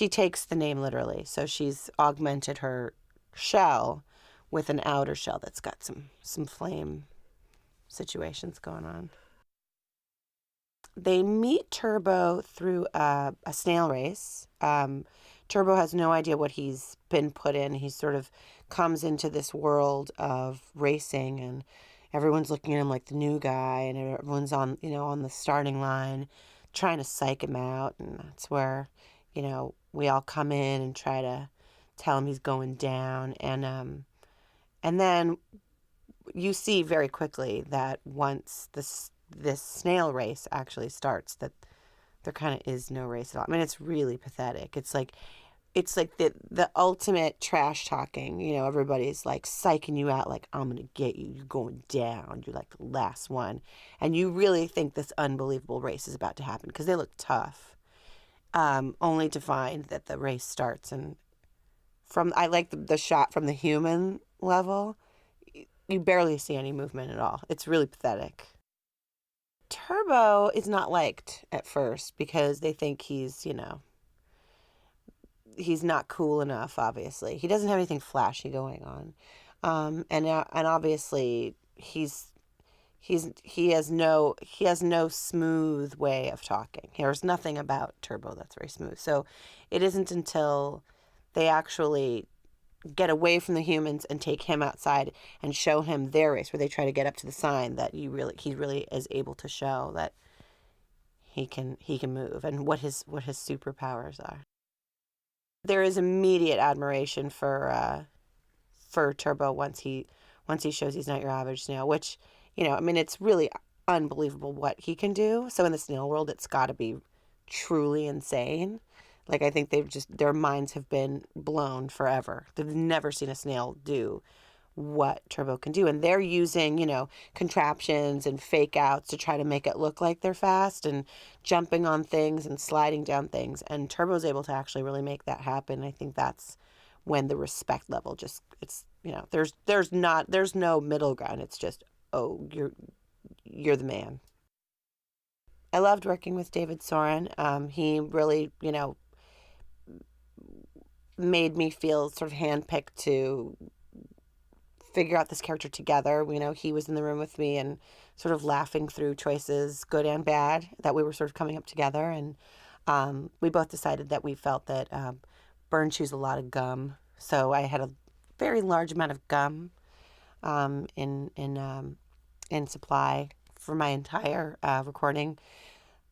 she takes the name literally. So she's augmented her shell with an outer shell that's got some flame situations going on. They meet Turbo through a snail race. Turbo has no idea what he's been put in. He sort of comes into this world of racing, and everyone's looking at him like the new guy, and everyone's on the starting line trying to psych him out, and that's where, we all come in and try to tell him he's going down, and then you see very quickly that once this snail race actually starts, that there kind of is no race at all. I mean, it's really pathetic. It's like the ultimate trash talking. Everybody's like psyching you out, like, I'm gonna get you. You're going down. You're like the last one, and you really think this unbelievable race is about to happen because they look tough. Only to find that the race starts, and I like the shot from the human level. You barely see any movement at all. It's really pathetic. Turbo is not liked at first because they think he's not cool enough. Obviously, he doesn't have anything flashy going on, and obviously he has no smooth way of talking. There's nothing about Turbo that's very smooth. So it isn't until they actually get away from the humans and take him outside and show him their race, where they try to get up to the sign, that he really is able to show that he can move and what his superpowers are. There is immediate admiration for Turbo once he shows he's not your average snail, which, I mean, it's really unbelievable what he can do. So in the snail world, it's got to be truly insane. Like, I think their minds have been blown forever. They've never seen a snail do what Turbo can do. And they're using, contraptions and fake outs to try to make it look like they're fast, and jumping on things and sliding down things. And Turbo's able to actually really make that happen. I think that's when the respect level there's no middle ground. It's just, oh, you're the man. I loved working with David Soren. He really, made me feel sort of handpicked to figure out this character together. He was in the room with me and sort of laughing through choices, good and bad, that we were sort of coming up together. And we both decided that we felt that Byrne chews a lot of gum. So I had a very large amount of gum in supply for my entire recording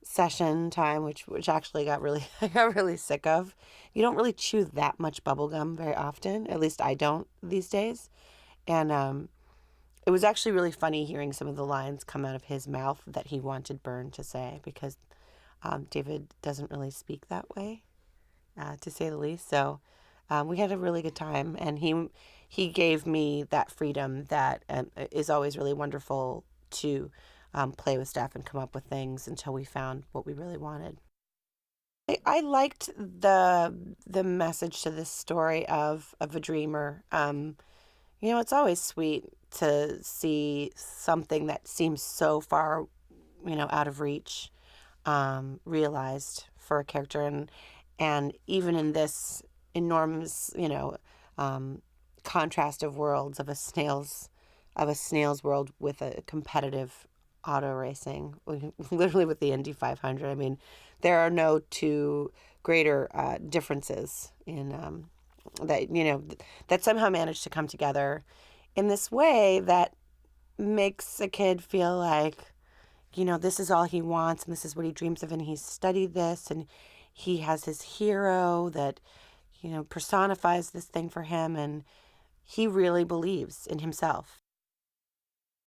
session time, which actually I got really sick of. You don't really chew that much bubble gum very often. At least I don't these days. And it was actually really funny hearing some of the lines come out of his mouth that he wanted Byrne to say, because David doesn't really speak that way, to say the least. So we had a really good time, and he gave me that freedom that is always really wonderful to play with staff and come up with things until we found what we really wanted. I liked the message to this story of a dreamer. It's always sweet to see something that seems so far, out of reach, realized for a character, and even in this enormous, contrast of worlds of a snail's world with a competitive auto racing, literally with the Indy 500. I mean, there are no two greater differences in that somehow managed to come together in this way that makes a kid feel like, this is all he wants and this is what he dreams of, and he's studied this, and he has his hero that, personifies this thing for him, and he really believes in himself.